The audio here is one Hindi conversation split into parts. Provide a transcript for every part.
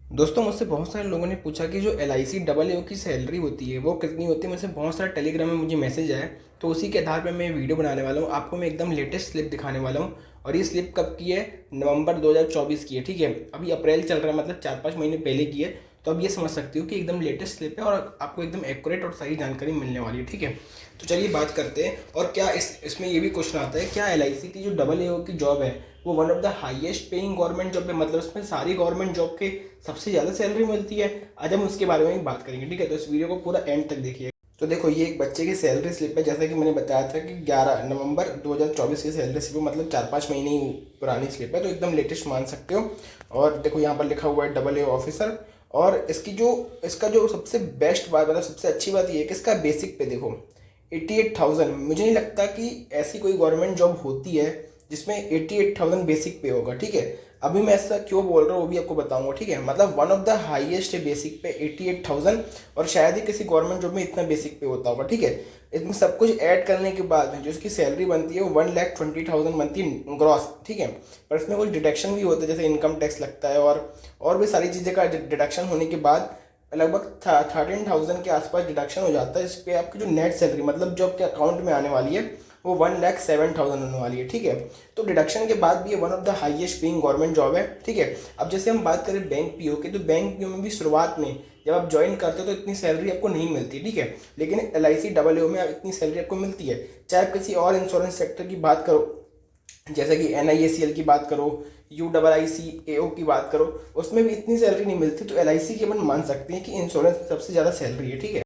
दोस्तों मुझसे बहुत सारे लोगों ने पूछा कि जो L I C double A की सैलरी होती है वो कितनी होती है। मुझसे बहुत सारे टेलीग्राम में मुझे मैसेज आया, तो उसी के आधार पर मैं वीडियो बनाने वाला हूँ। आपको मैं एकदम लेटेस्ट स्लिप दिखाने वाला हूँ। और ये स्लिप कब की है? नवंबर 2024 की है। ठीक है, अभी अप्रैल चल रहा है, मतलब 4-5 महीने पहले की है। तो अब ये समझ सकती हो कि एकदम लेटेस्ट स्लिप है और आपको एकदम एक्यूरेट और सही जानकारी मिलने वाली है। ठीक है, तो चलिए बात करते हैं। और क्या इसमें ये भी क्वेश्चन आता है, क्या एल आई सी की जो डबल ए की जॉब है वो one of the highest paying government job है, मतलब इसमें सारी गवर्नमेंट जॉब के सबसे ज़्यादा सैलरी मिलती है? आज हम उसके बारे में ही बात करेंगे। ठीक है, तो इस वीडियो को पूरा एंड तक देखिए। तो देखो, ये एक बच्चे की सैलरी स्लिप है। जैसा कि मैंने बताया था कि 11 नवंबर 2024 की सैलरी स्लिप, मतलब 4-5 महीने ही पुरानी स्लिप है, तो एकदम लेटेस्ट मान सकते हो। और देखो यहाँ पर लिखा हुआ है डबल ए ऑफिसर। और इसका जो सबसे बेस्ट बात, मतलब सबसे अच्छी बात ये है कि इसका बेसिक पे देखो 88,000। मुझे नहीं लगता कि ऐसी कोई गवर्नमेंट जॉब होती है जिसमें 88,000 बेसिक पे होगा। ठीक है, अभी मैं ऐसा क्यों बोल रहा हूँ वो भी आपको बताऊंगा। ठीक है, मतलब वन ऑफ द हाईएस्ट है बेसिक पे 88,000। और शायद ही किसी गवर्नमेंट जॉब में इतना बेसिक पे होता होगा। ठीक है, इसमें सब कुछ ऐड करने के बाद जो इसकी सैलरी बनती है वो 1,20,000 बनती है ग्रॉस। ठीक है, पर इसमें कुछ डिडक्शन भी होता है, जैसे इनकम टैक्स लगता है और भी सारी चीज़ें का डिडक्शन होने के बाद लगभग 13,000 के आसपास डिडक्शन हो जाता है। इस पर आपकी जो नेट सैलरी, मतलब जो आपके अकाउंट में आने वाली है, वो 1,07,000 होने वाली है। ठीक है, तो डिडक्शन के बाद भी ये one of the highest paying government job है। ठीक है, अब जैसे हम बात करें बैंक पीओ की, तो बैंक पीओ में भी शुरुआत में जब आप ज्वाइन करते हो तो इतनी सैलरी आपको नहीं मिलती। ठीक है, लेकिन L I C double A में इतनी सैलरी आपको मिलती है। चाहे आप किसी और इंश्योरेंस सेक्टर की बात करो, जैसे कि एन आई ए सी एल की बात करो, यू डबल आई सी ए ओ की बात करो, उसमें भी इतनी सैलरी नहीं मिलती। तो एल आई सी की अपन मान सकते हैं कि इंश्योरेंस सबसे ज़्यादा सैलरी है। ठीक है,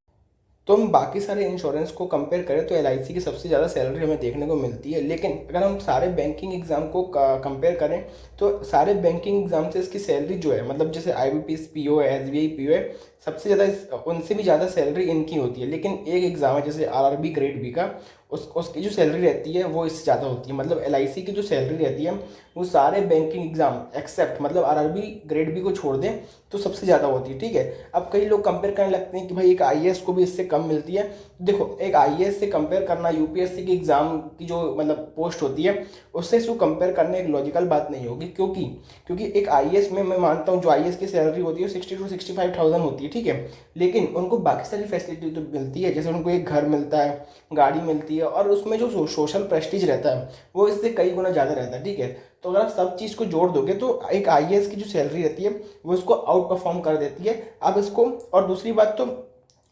तो हम बाकी सारे इंश्योरेंस को कंपेयर करें तो एल आई सी की सबसे ज़्यादा सैलरी हमें देखने को मिलती है। लेकिन अगर हम सारे बैंकिंग एग्जाम को कंपेयर करें तो सारे बैंकिंग एग्जाम से इसकी सैलरी जो है, मतलब जैसे I B P S P O है, S B I P O है, सबसे ज़्यादा उनसे भी ज़्यादा सैलरी इनकी होती है। लेकिन एक एग्ज़ाम है जैसे R R B grade B का, उसकी जो सैलरी रहती है वो इससे ज़्यादा होती है। मतलब एल आई सी की जो सैलरी रहती है वो सारे बैंकिंग एग्जाम एक्सेप्ट, मतलब R R B grade B को छोड़ दें तो सबसे ज़्यादा होती है। ठीक है, अब कई लोग कंपेयर करने लगते हैं कि भाई एक आई ए एस को भी इससे कम मिलती है। देखो, एक आई ए एस से कंपेयर करना यू पी एस सी की एग्ज़ाम की जो मतलब पोस्ट होती है उससे इसको कंपेयर करना एक लॉजिकल बात नहीं होगी। क्योंकि एक आई ए एस में मैं मानता हूँ जो आई ए एस की सैलरी होती है 60 to 65,000 होती है। ठीक है, लेकिन उनको बाकी सारी फैसिलिटी तो मिलती है, जैसे उनको एक घर मिलता है, गाड़ी मिलती है, और उसमें जो सोशल प्रेस्टीज रहता है वो इससे कई गुना ज़्यादा रहता है। ठीक है, तो अगर आप सब चीज़ को जोड़ दोगे तो एक आई ए एस की जो सैलरी रहती है वो इसको आउट परफॉर्म कर देती है। अब इसको, और दूसरी बात तो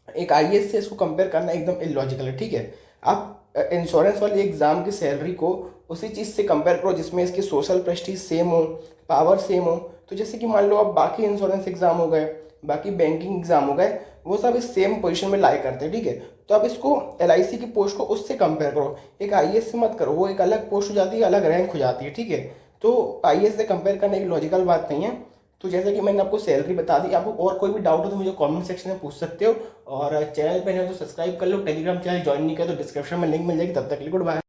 एक आई ए एस से इसको कंपेयर करना एकदम इलॉजिकल है। ठीक है, आप इंश्योरेंस वाले एग्जाम की सैलरी को उसी चीज़ से कंपेयर करो जिसमें इसकी सोशल प्रेस्टीज सेम हो, पावर सेम हो। तो जैसे कि मान लो आप बाकी इंश्योरेंस एग्जाम हो गए, बाकी बैंकिंग एग्जाम हो गए, वो सब इस सेम पोजीशन में लाई करते हैं। ठीक है, तो आप इसको एल आई सी की पोस्ट को उससे कंपेयर करो, एक आई ए एस से मत करो। वो एक अलग पोस्ट हो जाती है, अलग रैंक हो जाती है। ठीक है, तो आई ए एस से कंपेयर करना एक लॉजिकल बात नहीं है। तो जैसे कि मैंने आपको सैलरी बता दी, आपको और कोई भी डाउट हो तो मुझे कमेंट सेक्शन में पूछ सकते हो। और चैनल पे नहीं हो तो सब्सक्राइब कर लो, टेलीग्राम चैनल ज्वाइन नहीं किया तो डिस्क्रिप्शन में लिंक मिल जाएगी। तब तक के लिए गुड बाय।